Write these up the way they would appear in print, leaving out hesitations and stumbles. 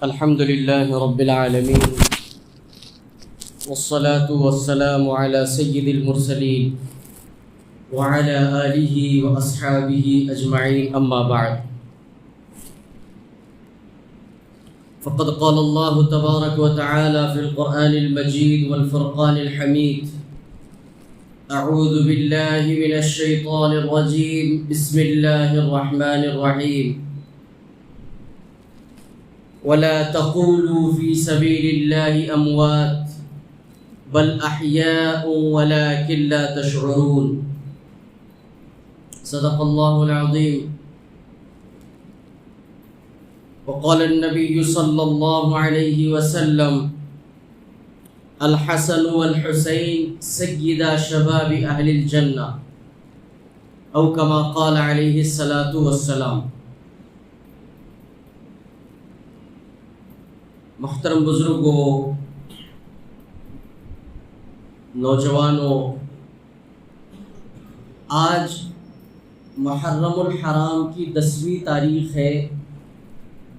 الحمد لله رب العالمين والصلاة والسلام على سيد المرسلين وعلى آله وأصحابه أجمعين أما بعد فقد قال الله تبارك وتعالى في القرآن المجيد والفرقان الحميد أعوذ بالله من الشيطان الرجيم بسم الله الرحمن الرحيم ولا تقولوا في سبيل الله أموات بل أحياء ولكن لا تشعرون صدق الله العظيم وقال النبي صلى الله عليه وسلم الحسن والحسين سيدا شباب أهل الجنة أو كما قال عليه الصلاة والسلام۔ محترم بزرگوں، نوجوانوں، آج محرم الحرام کی 10ویں تاریخ ہے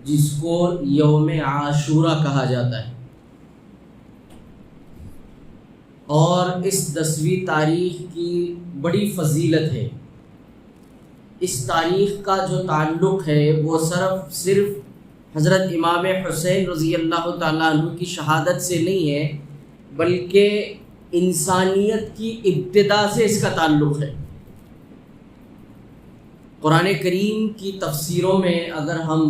جس کو یوم عاشورہ کہا جاتا ہے، اور اس 10ویں تاریخ کی بڑی فضیلت ہے۔ اس تاریخ کا جو تعلق ہے وہ صرف حضرت امام حسین رضی اللہ تعالیٰ عنہ کی شہادت سے نہیں ہے، بلکہ انسانیت کی ابتدا سے اس کا تعلق ہے۔ قرآن کریم کی تفسیروں میں اگر ہم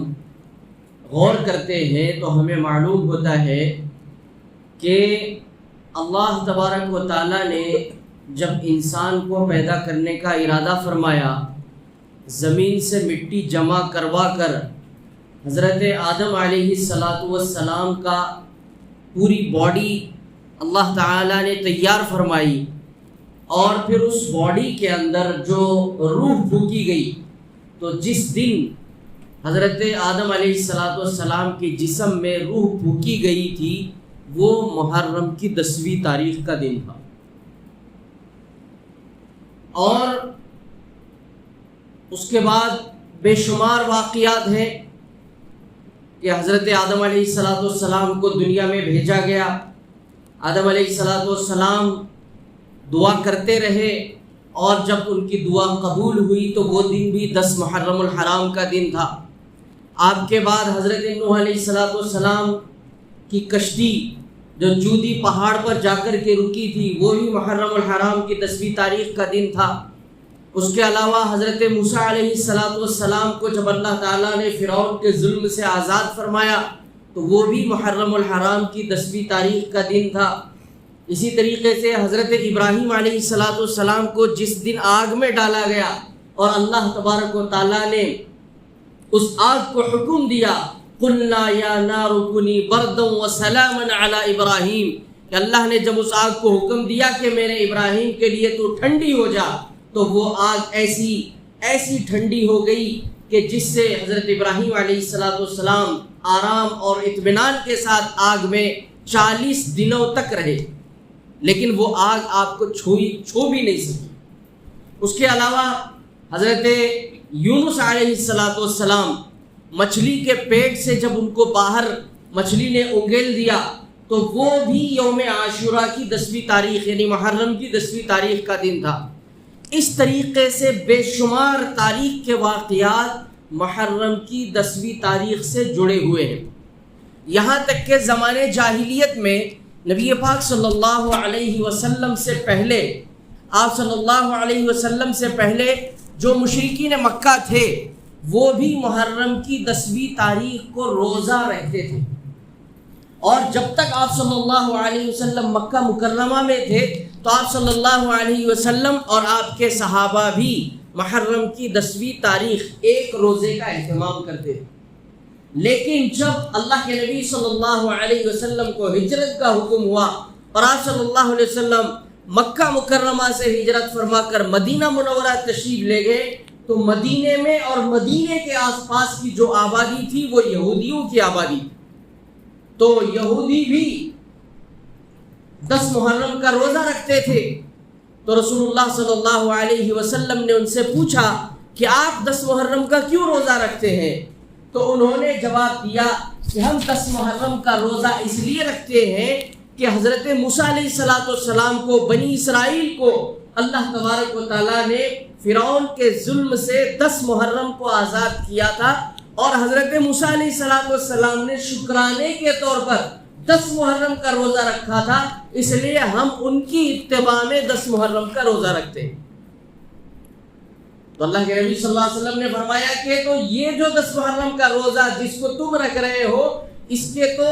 غور کرتے ہیں تو ہمیں معلوم ہوتا ہے کہ اللہ تبارک و تعالیٰ نے جب انسان کو پیدا کرنے کا ارادہ فرمایا، زمین سے مٹی جمع کروا کر حضرت آدم علیہ السلام کا پوری باڈی اللہ تعالیٰ نے تیار فرمائی، اور پھر اس باڈی کے اندر جو روح پھونکی گئی، تو جس دن حضرت آدم علیہ السلام کے جسم میں روح پھونکی گئی تھی وہ محرم کی 10ویں تاریخ کا دن تھا۔ اور اس کے بعد بے شمار واقعات ہیں کہ حضرت آدم علیہ السلام کو دنیا میں بھیجا گیا، آدم علیہ السلام دعا کرتے رہے، اور جب ان کی دعا قبول ہوئی تو وہ دن بھی 10 محرم الحرام کا دن تھا۔ آپ کے بعد حضرت نوح علیہ السلام کی کشتی جو جودی پہاڑ پر جا کر کے رکی تھی وہ بھی محرم الحرام کی 10ویں تاریخ کا دن تھا۔ اس کے علاوہ حضرت موسیٰ علیہ السلام کو جب اللہ تعالیٰ نے فرعون کے ظلم سے آزاد فرمایا تو وہ بھی محرم الحرام کی 10ویں تاریخ کا دن تھا۔ اسی طریقے سے حضرت ابراہیم علیہ السلام کو جس دن آگ میں ڈالا گیا اور اللہ تبارک و تعالیٰ نے اس آگ کو حکم دیا قُلْنَا يَا نَارُ كُونِي بَرْدًا وَسَلَامًا عَلَىٰ إِبْرَاهِيمَ، کہ اللہ نے جب اس آگ کو حکم دیا کہ میرے ابراہیم کے لیے تو ٹھنڈی ہو جا، تو وہ آگ ایسی ٹھنڈی ہو گئی کہ جس سے حضرت ابراہیم علیہ السلام آرام اور اطمینان کے ساتھ آگ میں 40 دنوں تک رہے، لیکن وہ آگ آپ کو چھو بھی نہیں سکی۔ اس کے علاوہ حضرت یونس علیہ السلام مچھلی کے پیٹ سے جب ان کو باہر مچھلی نے انگیل دیا تو وہ بھی یوم عاشورہ کی 10ویں تاریخ یعنی محرم کی 10ویں تاریخ کا دن تھا۔ اس طریقے سے بے شمار تاریخ کے واقعات محرم کی 10ویں تاریخ سے جڑے ہوئے ہیں، یہاں تک کہ زمانے جاہلیت میں نبی پاک صلی اللہ علیہ وسلم سے پہلے آپ صلی اللہ علیہ وسلم سے پہلے جو مشرکین مکہ تھے وہ بھی محرم کی 10ویں تاریخ کو روزہ رہتے تھے، اور جب تک آپ صلی اللہ علیہ وسلم مکہ مکرمہ میں تھے تو آپ صلی اللہ علیہ وسلم اور آپ کے صحابہ بھی محرم کی 10ویں تاریخ ایک روزے کا اہتمام کرتے تھے۔ لیکن جب اللہ کے نبی صلی اللہ علیہ وسلم کو ہجرت کا حکم ہوا اور آپ صلی اللہ علیہ وسلم مکہ مکرمہ سے ہجرت فرما کر مدینہ منورہ تشریف لے گئے تو مدینے میں اور مدینے کے آس پاس کی جو آبادی تھی وہ یہودیوں کی آبادی تھی، تو یہودی بھی 10 محرم کا روزہ رکھتے تھے۔ تو رسول اللہ صلی اللہ علیہ وسلم نے ان سے پوچھا کہ آپ 10 محرم کا کیوں روزہ رکھتے ہیں؟ تو انہوں نے جواب دیا کہ ہم 10 محرم کا روزہ اس لیے رکھتے ہیں کہ حضرت موسیٰ علیہ السلام کو، بنی اسرائیل کو اللہ تبارک و تعالیٰ نے فرعون کے ظلم سے 10 محرم کو آزاد کیا تھا، اور حضرت موسیٰ علیہ السلام نے شکرانے کے طور پر 10 محرم کا روزہ رکھا تھا، اس لیے ہم ان کی اتباع میں 10 محرم کا روزہ رکھتے ہیں۔ تو اللہ کے نبی صلی اللہ علیہ وسلم نے فرمایا کہ تو یہ جو 10 محرم کا روزہ جس کو تم رکھ رہے ہو، اس کے تو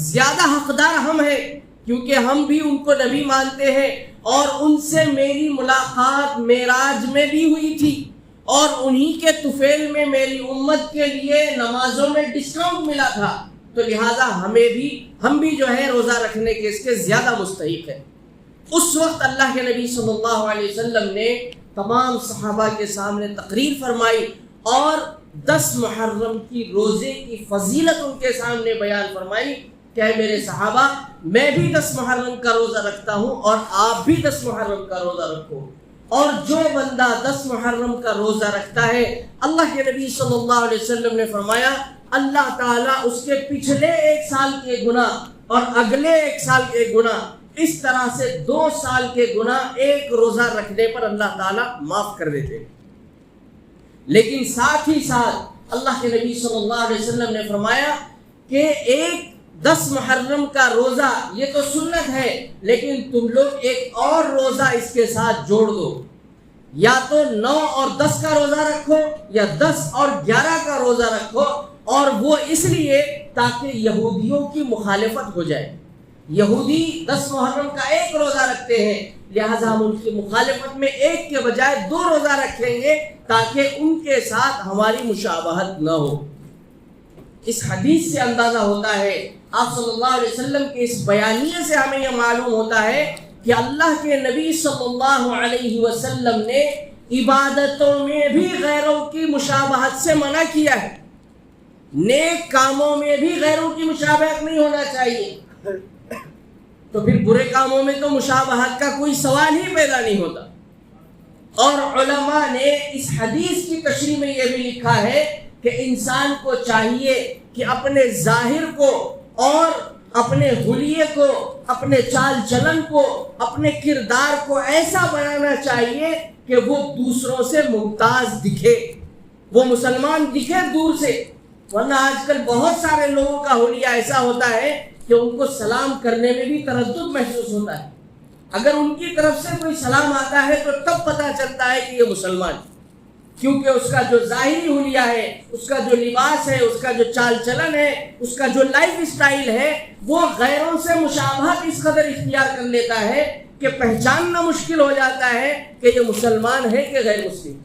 زیادہ حقدار ہم ہیں، کیونکہ ہم بھی ان کو نبی مانتے ہیں، اور ان سے میری ملاقات معراج میں بھی ہوئی تھی، اور انہی کے طفیل میں میری امت کے لیے نمازوں میں ڈسکاؤنٹ ملا تھا، تو لہٰذا ہم بھی جو ہے روزہ رکھنے کے اس کے زیادہ مستحق ہے۔ اس وقت اللہ کے نبی صلی اللہ علیہ وسلم نے تمام صحابہ کے سامنے تقریر فرمائی اور 10 محرم کی روزے کی فضیلت ان کے سامنے بیان فرمائی کہ اے میرے صحابہ، میں بھی 10 محرم کا روزہ رکھتا ہوں اور آپ بھی 10 محرم کا روزہ رکھو، اور جو بندہ 10 محرم کا روزہ رکھتا ہے، اللہ کے نبی صلی اللہ علیہ وسلم نے فرمایا اللہ تعالیٰ اس کے پچھلے 1 سال کے گناہ اور اگلے 1 سال کے گناہ، اس طرح سے 2 سال کے گناہ ایک روزہ رکھنے پر اللہ تعالیٰ معاف کر دیتے ہیں۔ لیکن ساتھ ہی ساتھ اللہ کے نبی صلی اللہ علیہ وسلم نے فرمایا کہ 10 محرم کا روزہ یہ تو سنت ہے، لیکن تم لوگ ایک اور روزہ اس کے ساتھ جوڑ دو، یا تو 9 اور 10 کا روزہ رکھو یا 10 اور 11 کا روزہ رکھو، اور وہ اس لیے تاکہ یہودیوں کی مخالفت ہو جائے۔ یہودی 10 محرم کا ایک روزہ رکھتے ہیں، لہذا ہم ان کی مخالفت میں ایک کے بجائے 2 روزہ رکھیں گے تاکہ ان کے ساتھ ہماری مشابہت نہ ہو۔ اس حدیث سے اندازہ ہوتا ہے، آپ صلی اللہ علیہ وسلم کے اس بیانیے سے ہمیں یہ معلوم ہوتا ہے کہ اللہ کے نبی صلی اللہ علیہ وسلم نے عبادتوں میں بھی غیروں کی مشابہت سے منع کیا ہے۔ نیک کاموں میں بھی غیروں کی مشابہت نہیں ہونا چاہیے، تو پھر برے کاموں میں تو مشابہت کا کوئی سوال ہی پیدا نہیں ہوتا۔ اور علماء نے اس حدیث کی تشریح میں یہ بھی لکھا ہے کہ انسان کو چاہیے کہ اپنے ظاہر کو اور اپنے حلیے کو، اپنے چال چلن کو، اپنے کردار کو ایسا بنانا چاہیے کہ وہ دوسروں سے ممتاز دکھے، وہ مسلمان دکھے دور سے۔ ورنہ آج کل بہت سارے لوگوں کا حلیہ ایسا ہوتا ہے کہ ان کو سلام کرنے میں بھی تردد محسوس ہوتا ہے۔ اگر ان کی طرف سے کوئی سلام آتا ہے تو تب پتہ چلتا ہے کہ یہ مسلمان، کیونکہ اس کا جو ظاہری حلیہ ہے، اس کا جو لباس ہے، اس کا جو چال چلن ہے، اس کا جو لائف اسٹائل ہے، وہ غیروں سے مشابہت اس قدر اختیار کر لیتا ہے کہ پہچاننا مشکل ہو جاتا ہے کہ یہ مسلمان ہے کہ غیر مسلم۔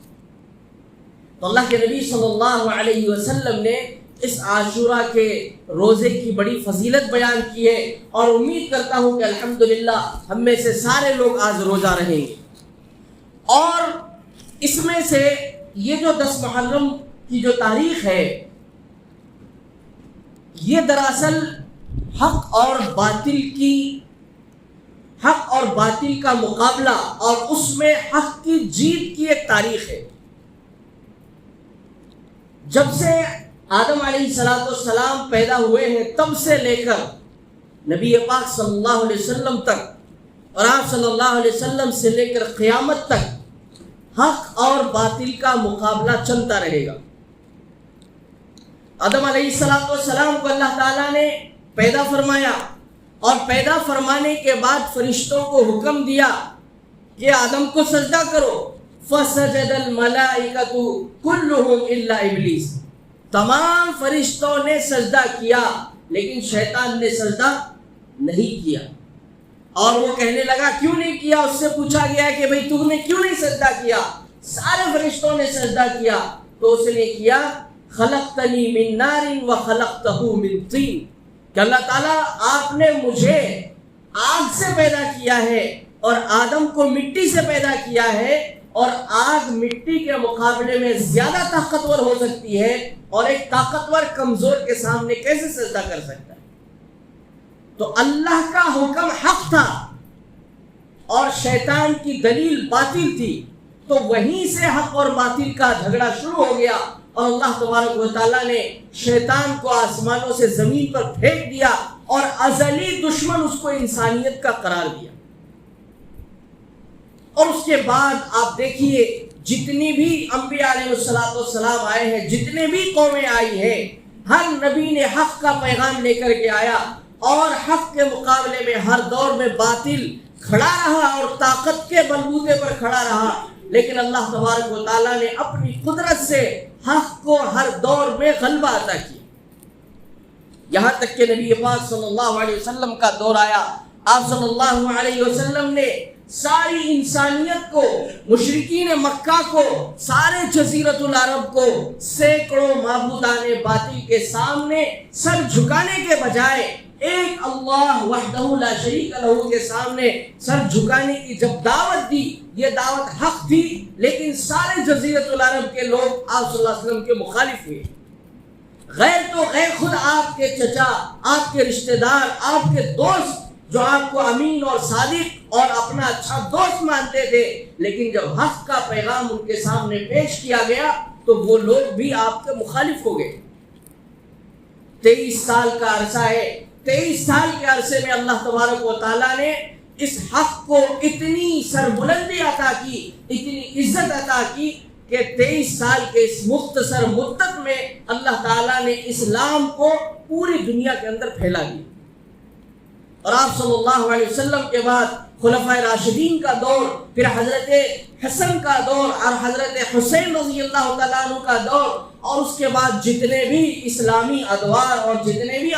تو اللہ کے نبی صلی اللہ علیہ وسلم نے اس عاشورہ کے روزے کی بڑی فضیلت بیان کی ہے، اور امید کرتا ہوں کہ الحمدللہ ہم میں سے سارے لوگ آج روزہ رہیں گے۔ اور اس میں سے یہ جو 10 محرم کی جو تاریخ ہے، یہ دراصل حق اور باطل کا مقابلہ اور اس میں حق کی جیت کی ایک تاریخ ہے۔ جب سے آدم علیہ السلام پیدا ہوئے ہیں تب سے لے کر نبی پاک صلی اللہ علیہ وسلم تک، اور آپ صلی اللہ علیہ وسلم سے لے کر قیامت تک حق اور باطل کا مقابلہ چلتا رہے گا۔ آدم علیہ السلام کو اللہ تعالیٰ نے پیدا فرمایا، اور پیدا فرمانے کے بعد فرشتوں کو حکم دیا کہ آدم کو سجدہ کرو، فسجد الملائکۃ کلہم الا ابلیس، تمام فرشتوں نے سجدہ کیا لیکن شیطان نے سجدہ نہیں کیا۔ اور وہ کہنے لگا کیوں نہیں کیا؟ اس سے پوچھا گیا کہ بھئی تم نے کیوں نہیں سجدہ کیا؟ سارے فرشتوں نے سجدہ کیا، تو اس نے کیا خلقتنی من نار وخلقتہ من طین، کہ اللہ تعالیٰ آپ نے مجھے آگ سے پیدا کیا ہے اور آدم کو مٹی سے پیدا کیا ہے، اور آگ مٹی کے مقابلے میں زیادہ طاقتور ہو سکتی ہے، اور ایک طاقتور کمزور کے سامنے کیسے سجدہ کر سکتا ہے؟ تو اللہ کا حکم حق تھا اور شیطان کی دلیل باطل تھی، تو وہیں سے حق اور باطل کا جھگڑا شروع ہو گیا، اور اللہ تبارک و تعالیٰ نے شیطان کو آسمانوں سے زمین پر پھینک دیا اور ازلی دشمن اس کو انسانیت کا قرار دیا۔ اور اس کے بعد آپ دیکھیے جتنی بھی انبیاء علیہ السلام آئے ہیں، جتنے بھی قومیں آئی ہیں، ہر نبی نے حق کا پیغام لے کر کے آیا، اور حق کے مقابلے میں ہر دور میں باطل کھڑا رہا اور طاقت کے بلبوتے پر کھڑا رہا، لیکن اللہ تبارک و تعالیٰ نے اپنی قدرت سے حق کو ہر دور میں غلبہ عطا کیا، یہاں تک کہ نبی پاک صلی اللہ علیہ وسلم کا دور آیا۔ آپ صلی اللہ علیہ وسلم نے ساری انسانیت کو، مشرکین مکہ کو، سارے جزیرۃ العرب کو سینکڑوں معبودان باطل کے سامنے سر جھکانے کے بجائے ایک اللہ وحدہ لا شریک لہ کے سامنے سر جھکانے کی جب دعوت دی، یہ دعوت حق تھی، لیکن سارے جزیرۃ العرب کے لوگ آپ صلی اللہ علیہ وسلم کے مخالف ہوئے۔ غیر تو غیر، خود آپ کے چچا، آپ کے رشتہ دار، آپ کے دوست جو آپ کو امین اور صادق اور اپنا اچھا دوست مانتے تھے، لیکن جب حق کا پیغام ان کے سامنے پیش کیا گیا تو وہ لوگ بھی آپ کے مخالف ہو گئے۔ 23 سال کا عرصہ ہے، 23 سال کے عرصے میں اللہ تبارک و تعالیٰ نے اس حق کو اتنی سربلندی عطا کی، اتنی عزت عطا کی کہ 23 سال کے اس مختصر مدت میں اللہ تعالیٰ نے اسلام کو پوری دنیا کے اندر پھیلا دیا۔ اور آپ صلی اللہ علیہ وسلم کے بعد خلفائے راشدین کا دور، پھر حضرت حسن کا دور اور حضرت حسین رضی اللہ تعالیٰ عنہ کا دور، اور اس کے بعد جتنے بھی اسلامی ادوار اور جتنے بھی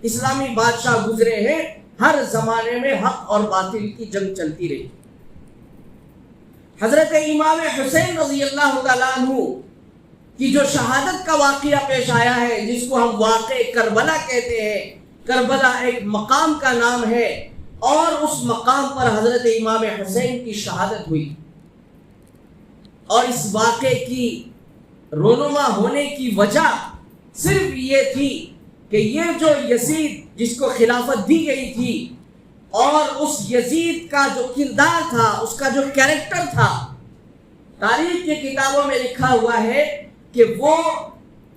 اسلامی بادشاہ گزرے ہیں، ہر زمانے میں حق اور باطل کی جنگ چلتی رہی۔ حضرت امام حسین رضی اللہ تعالیٰ عنہ کی جو شہادت کا واقعہ پیش آیا ہے، جس کو ہم واقع کربلا کہتے ہیں، کربلا ایک مقام کا نام ہے، اور اس مقام پر حضرت امام حسین کی شہادت ہوئی، اور اس واقعے کی رونما ہونے کی وجہ صرف یہ تھی کہ یہ جو یزید جس کو خلافت دی گئی تھی، اور اس یزید کا جو کردار تھا، اس کا جو کیریکٹر تھا، تاریخ کی کتابوں میں لکھا ہوا ہے کہ وہ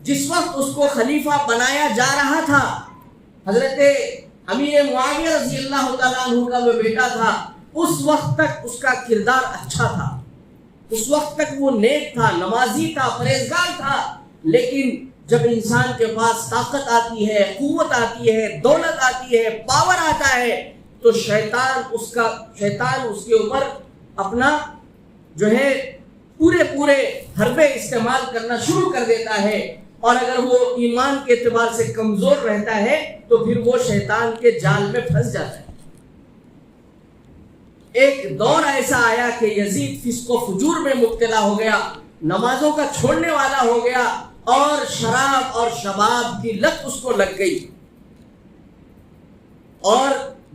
جس وقت اس کو خلیفہ بنایا جا رہا تھا، حضرت امیر معاویہ رضی اللہ تعالیٰ عنہ کا وہ بیٹا تھا، اس وقت تک اس کا کردار اچھا تھا، اس وقت تک وہ نیک تھا، نمازی تھا، پرہیزگار تھا، لیکن جب انسان کے پاس طاقت آتی ہے، قوت آتی ہے، دولت آتی ہے، پاور آتا ہے، تو شیطان اس کے اوپر اپنا جو ہے پورے حربے استعمال کرنا شروع کر دیتا ہے، اور اگر وہ ایمان کے اعتبار سے کمزور رہتا ہے تو پھر وہ شیطان کے جال میں پھنس جاتا ہے۔ ایک دور ایسا آیا کہ یزید فسق و فجور میں مبتلا ہو گیا، نمازوں کا چھوڑنے والا ہو گیا، اور شراب اور شباب کی لت اس کو لگ گئی۔ اور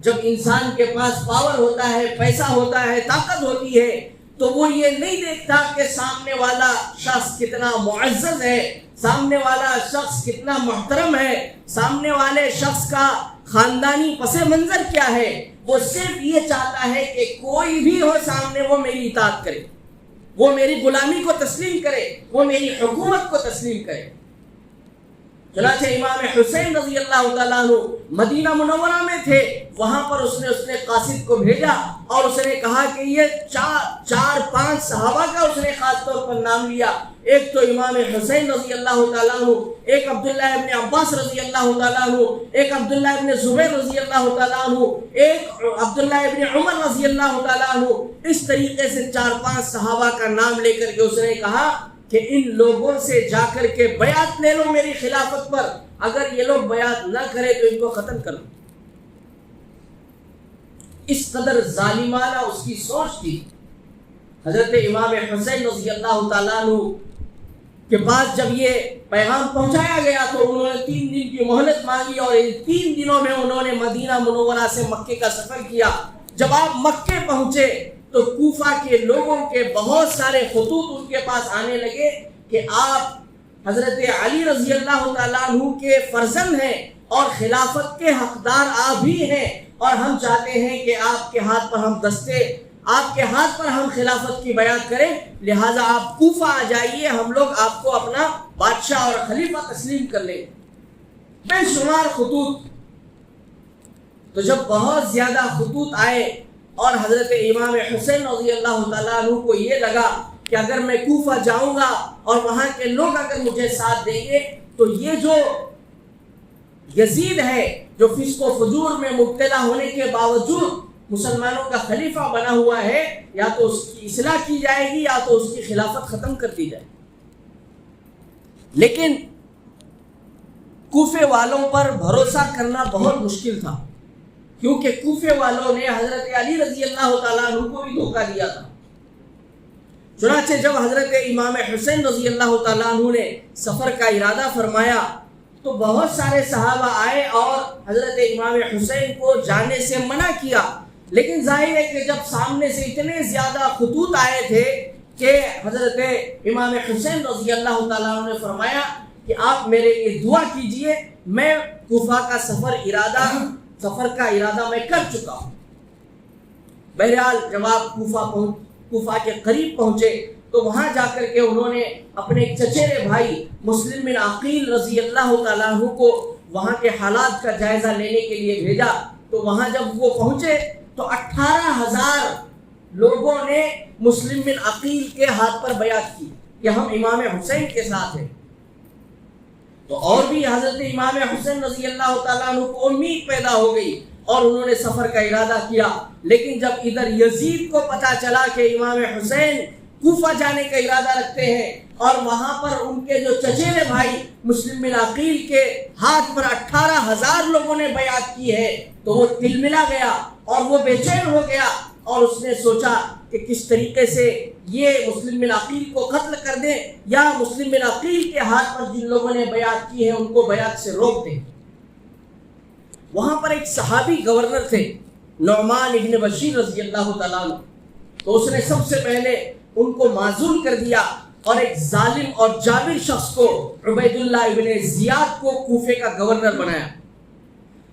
جب انسان کے پاس پاور ہوتا ہے، پیسہ ہوتا ہے، طاقت ہوتی ہے، تو وہ یہ نہیں دیکھتا کہ سامنے والا شخص کتنا معزز ہے، سامنے والا شخص کتنا محترم ہے، سامنے والے شخص کا خاندانی پس منظر کیا ہے، وہ صرف یہ چاہتا ہے کہ کوئی بھی ہو سامنے وہ میری اطاعت کرے، وہ میری غلامی کو تسلیم کرے، وہ میری حکومت کو تسلیم کرے۔ چنانچہ امام حسین رضی اللہ تعالیٰ عنہ مدینہ منورہ میں تھے، وہاں پر اس نے قاصد کو بھیجا، اور اس نے کہا کہ یہ چار پانچ صحابہ کا اس نے خاص طور پر نام لیا، ایک تو امام حسین رضی اللہ تعالیٰ عنہ، ایک عبداللہ ابن عباس رضی اللہ تعالیٰ عنہ، ایک عبداللہ ابن زبیر رضی اللہ تعالیٰ عنہ، ایک عبداللہ ابن عمر رضی اللہ تعالیٰ عنہ۔ اس طریقے سے 4-5 صحابہ کا نام لے کر کے اس نے کہا کہ ان لوگوں سے جا کر کے بیعت لے لو میری خلافت پر، اگر یہ لوگ بیعت نہ کرے تو ان کو ختم کر دو۔ اس قدر ظالمانہ اس کی سوچ تھی۔ حضرت امام حسین رضی اللہ تعالیٰ عنہ کے پاس جب یہ پیغام پہنچایا گیا تو انہوں نے 3 دن کی مہلت مانگی، اور ان 3 دنوں میں انہوں نے مدینہ منورہ سے مکے کا سفر کیا۔ جب آپ مکے پہنچے تو کوفہ کے لوگوں کے بہت سارے خطوط ان کے پاس آنے لگے کہ آپ حضرت علی رضی اللہ تعالیٰ عنہ کے فرزند ہیں، اور خلافت کے حقدار آپ بھی ہیں، اور ہم چاہتے ہیں کہ آپ کے ہاتھ پر ہم دستے آپ کے ہاتھ پر ہم خلافت کی بیعت کریں، لہٰذا آپ کوفہ آ جائیے، ہم لوگ آپ کو اپنا بادشاہ اور خلیفہ تسلیم کر لیں۔ بے شمار خطوط، تو جب بہت زیادہ خطوط آئے اور حضرت امام حسین رضی اللہ تعالیٰ عنہ کو یہ لگا کہ اگر میں کوفہ جاؤں گا اور وہاں کے لوگ اگر مجھے ساتھ دیں گے تو یہ جو یزید ہے جو فسق و فجور میں مبتلا ہونے کے باوجود مسلمانوں کا خلیفہ بنا ہوا ہے، یا تو اس کی اصلاح کی جائے گی یا تو اس کی خلافت ختم کر دی جائے۔ لیکن کوفے والوں پر بھروسہ کرنا بہت مشکل تھا، کیونکہ کوفے والوں نے حضرت علی رضی اللہ تعالیٰ عنہ کو بھی دھوکہ دیا تھا۔ چنانچہ جب حضرت امام حسین رضی اللہ تعالیٰ عنہ نے سفر کا ارادہ فرمایا تو بہت سارے صحابہ آئے اور حضرت امام حسین کو جانے سے منع کیا، لیکن ظاہر ہے کہ جب سامنے سے اتنے زیادہ خطوط آئے تھے کہ حضرت امام حسین رضی اللہ تعالیٰ عنہ نے فرمایا کہ آپ میرے لیے دعا کیجئے، میں کوفہ کا سفر کا ارادہ میں کر چکا ہوں۔ بہرحال جب آپ کوفہ کے قریب پہنچے تو وہاں جا کر کے انہوں نے اپنے چچیرے بھائی مسلم بن عقیل رضی اللہ تعالیٰ عنہ کو وہاں کے حالات کا جائزہ لینے کے لیے بھیجا۔ تو وہاں جب وہ پہنچے تو 18,000 لوگوں نے مسلم بن عقیل کے ہاتھ پر بیعت کی کہ ہم امام حسین کے ساتھ ہیں۔ تو اور بھی حضرت امام حسین رضی اللہ تعالیٰ عنہ کو امید پیدا ہو گئی اور انہوں نے سفر کا ارادہ کیا۔ لیکن جب ادھر یزید کو پتا چلا کہ امام حسین کوفہ جانے کا ارادہ رکھتے ہیں اور وہاں پر ان کے جو چچیرے بھائی مسلم بن عقیل کے ہاتھ پر 18,000 لوگوں نے بیعت کی ہے، تو وہ تلملا گیا اور وہ بے چین ہو گیا اور اس نے سوچا کہ کس طریقے سے یہ مسلم بن عقیل کو قتل کر دیں یا مسلم بن عقیل کے ہاتھ پر جن لوگوں نے بیعت کی ہے ان کو بیعت سے روک دیں۔ وہاں پر ایک صحابی گورنر تھے نعمان ابن بشیر رضی اللہ تعالیٰ عنہ، تو اس نے سب سے پہلے ان کو معزول کر دیا اور ایک ظالم اور جابر شخص کو عبید اللہ ابن زیاد کو کوفے کا گورنر بنایا۔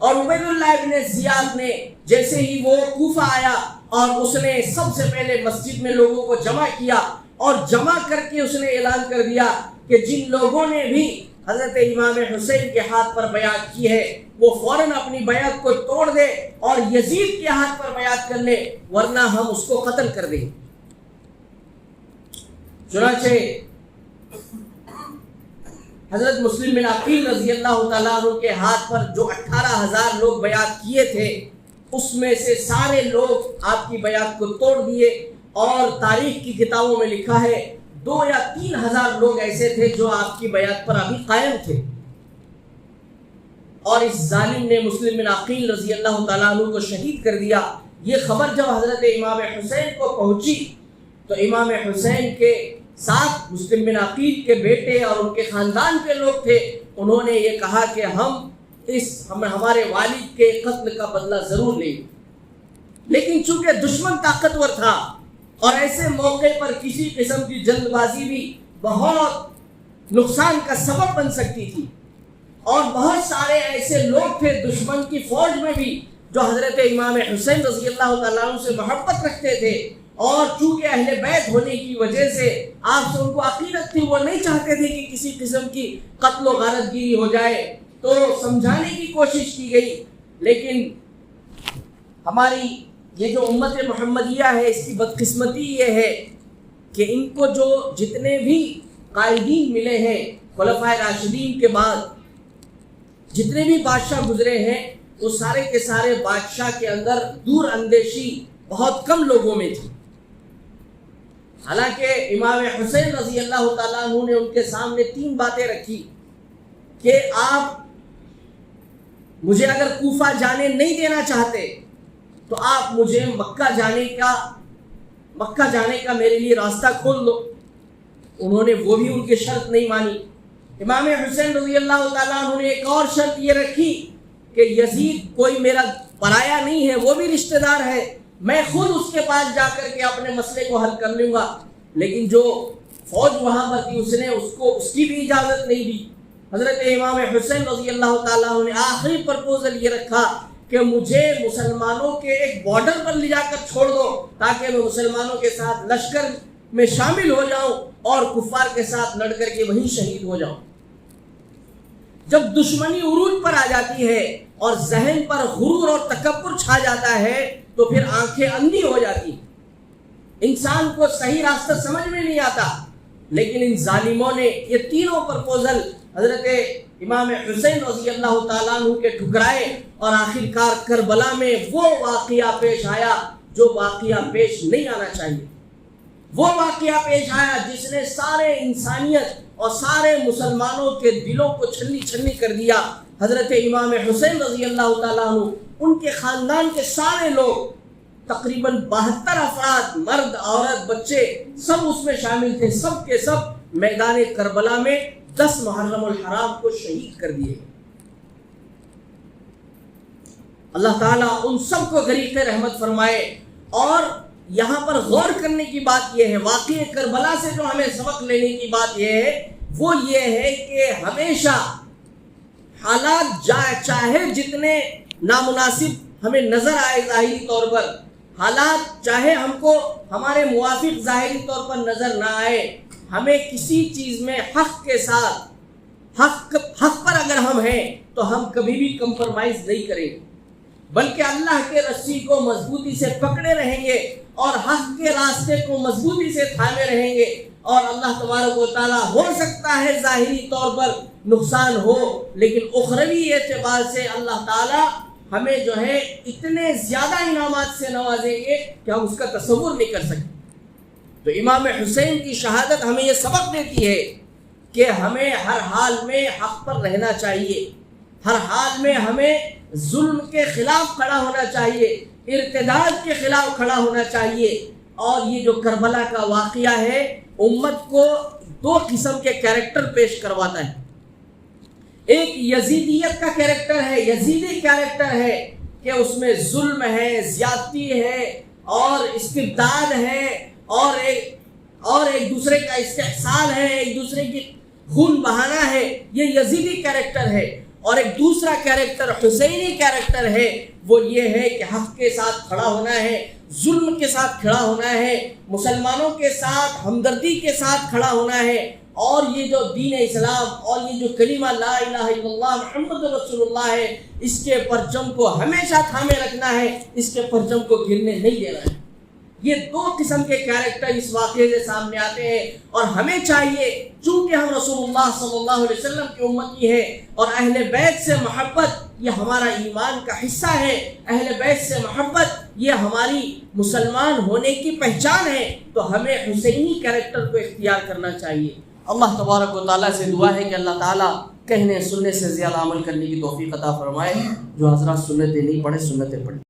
اور عبید اللہ ابن زیاد نے جیسے ہی وہ کوفہ آیا اور اس نے سب سے پہلے مسجد میں لوگوں کو جمع کیا اور جمع کر کے اس نے اعلان کر دیا کہ جن لوگوں نے بھی حضرت امام حسین کے ہاتھ پر بیعت کی ہے وہ فوراً اپنی بیعت کو توڑ دے اور یزید کے ہاتھ پر بیعت کر لے، ورنہ ہم اس کو قتل کر دیں۔ چنانچہ حضرت مسلم بن عقیل رضی اللہ تعالیٰ عنہ کے ہاتھ پر جو 18,000 لوگ بیعت کیے تھے اس میں سے سارے لوگ آپ کی بیعت کو توڑ دیے، اور تاریخ کی کتابوں میں لکھا ہے 2 یا 3,000 لوگ ایسے تھے جو آپ کی بیعت پر ابھی قائم تھے۔ اور اس ظالم نے مسلم بن عقیل رضی اللہ تعالیٰ عنہ کو شہید کر دیا۔ یہ خبر جب حضرت امام حسین کو پہنچی تو امام حسین کے ساتھ مسلم بن عقیل کے بیٹے اور ان کے خاندان کے لوگ تھے، انہوں نے یہ کہا کہ ہم ہمارے والد کے قتل کا بدلہ ضرور لیں گے۔ لیکن چونکہ دشمن طاقتور تھا اور ایسے موقع پر کسی قسم کی جلد بازی بھی بہت نقصان کا سبب بن سکتی تھی، اور بہت سارے ایسے لوگ تھے دشمن کی فوج میں بھی جو حضرت امام حسین رضی اللہ تعالیٰ عنہ سے محبت رکھتے تھے، اور چونکہ اہل بیت ہونے کی وجہ سے آپ سے ان کو عقیدت تھی، وہ نہیں چاہتے تھے کہ کسی قسم کی قتل و غارت گیری ہو جائے، تو سمجھانے کی کوشش کی گئی۔ لیکن ہماری یہ جو امت محمدیہ ہے اس کی بدقسمتی یہ ہے کہ ان کو جو جتنے بھی قائدین ملے ہیں خلفائے راشدین کے بعد، جتنے بھی بادشاہ گزرے ہیں، وہ سارے کے سارے بادشاہ کے اندر دور اندیشی بہت کم لوگوں میں تھی۔ حالانکہ امام حسین رضی اللہ تعالیٰ عنہ نے ان کے سامنے 3 باتیں رکھی کہ آپ مجھے اگر کوفہ جانے نہیں دینا چاہتے تو آپ مجھے مکہ جانے کا میرے لیے راستہ کھول دو۔ انہوں نے وہ بھی ان کی شرط نہیں مانی۔ امام حسین رضی اللہ تعالیٰ عنہ نے ایک اور شرط یہ رکھی کہ یزید کوئی میرا پرایا نہیں ہے، وہ بھی رشتہ دار ہے، میں خود اس کے پاس جا کر کے اپنے مسئلے کو حل کر لوں گا۔ لیکن جو فوج وہاں پر تھی اس نے اس کی بھی اجازت نہیں دی۔ حضرت امام حسین رضی اللہ تعالیٰ عنہ نے آخری پرپوزل یہ رکھا کہ مجھے مسلمانوں کے ایک بارڈر پر لے جا کر چھوڑ دو تاکہ میں مسلمانوں کے ساتھ لشکر میں شامل ہو جاؤں اور کفار کے ساتھ لڑ کر کے وہیں شہید ہو جاؤں۔ جب دشمنی عروج پر آ جاتی ہے اور ذہن پر غرور اور تکبر چھا جاتا ہے تو پھر آنکھیں اندھی ہو جاتی ہیں، انسان کو صحیح راستہ سمجھ میں نہیں آتا۔ لیکن ان ظالموں نے یہ تینوں پرپوزل حضرت امام حسین رضی اللہ تعالیٰ عنہ کے ٹھکرائے اور آخر کار کربلا میں وہ واقعہ پیش آیا جو واقعہ پیش نہیں آنا چاہیے، وہ واقعہ پیش آیا جس نے سارے انسانیت اور سارے مسلمانوں کے دلوں کو چھلنی چھلنی کر دیا۔ حضرت امام حسین رضی اللہ تعالیٰ عنہ، ان کے خاندان کے سارے لوگ، تقریباً 72 افراد، مرد عورت بچے سب اس میں شامل تھے، سب کے سب میدان کربلا میں 10 محرم الحرام کو شہید کر دیے۔ اللہ تعالیٰ ان سب کو غریق رحمت فرمائے۔ اور یہاں پر غور کرنے کی بات یہ ہے، واقعہ کربلا سے جو ہمیں سبق لینے کی بات یہ ہے وہ یہ ہے کہ ہمیشہ حالات چاہے جتنے نامناسب ہمیں نظر آئے ظاہری طور پر، حالات چاہے ہم کو ہمارے موافق ظاہری طور پر نظر نہ آئے، ہمیں کسی چیز میں حق کے ساتھ حق پر اگر ہم ہیں تو ہم کبھی بھی کمپرومائز نہیں کریں گے، بلکہ اللہ کے رسی کو مضبوطی سے پکڑے رہیں گے اور حق کے راستے کو مضبوطی سے تھامے رہیں گے۔ اور اللہ تبارک و تعالیٰ ہو سکتا ہے ظاہری طور پر نقصان ہو، لیکن اخروی اعتبار سے اللہ تعالیٰ ہمیں جو ہے اتنے زیادہ انعامات سے نوازیں گے کہ ہم اس کا تصور نہیں کر سکتے۔ تو امام حسین کی شہادت ہمیں یہ سبق دیتی ہے کہ ہمیں ہر حال میں حق پر رہنا چاہیے، ہر حال میں ہمیں ظلم کے خلاف کھڑا ہونا چاہیے، ارتداد کے خلاف کھڑا ہونا چاہیے۔ اور یہ جو کربلا کا واقعہ ہے امت کو 2 قسم کے کیریکٹر پیش کرواتا ہے۔ ایک یزیدیت کا کیریکٹر ہے، یزیدی کیریکٹر ہے کہ اس میں ظلم ہے، زیادتی ہے اور استبداد ہے اور ایک دوسرے کا استحصال ہے، ایک دوسرے کی خون بہانا ہے، یہ یزیدی کیریکٹر ہے۔ اور ایک دوسرا کیریکٹر حسینی کیریکٹر ہے، وہ یہ ہے کہ حق کے ساتھ کھڑا ہونا ہے، ظلم کے ساتھ کھڑا ہونا ہے، مسلمانوں کے ساتھ ہمدردی کے ساتھ کھڑا ہونا ہے، اور یہ جو دین اسلام اور یہ جو کلمہ لا الہ الا اللہ محمد رسول اللہ ہے، اس کے پرچم کو ہمیشہ تھامے رکھنا ہے، اس کے پرچم کو گرنے نہیں دینا ہے۔ یہ 2 قسم کے کیریکٹر اس واقعے سے سامنے آتے ہیں، اور ہمیں چاہیے چونکہ ہم رسول اللہ صلی اللہ علیہ وسلم کی امتی ہیں اور اہل بیت سے محبت یہ ہمارا ایمان کا حصہ ہے، اہل بیت سے محبت یہ ہماری مسلمان ہونے کی پہچان ہے، تو ہمیں حسینی کیریکٹر کو اختیار کرنا چاہیے۔ اللہ تبارک و تعالیٰ سے دعا ہے کہ اللہ تعالیٰ کہنے سننے سے زیادہ عمل کرنے کی توفیق عطا فرمائے۔ جو حضرات سنتیں نہیں پڑھے سنتیں پڑھیں۔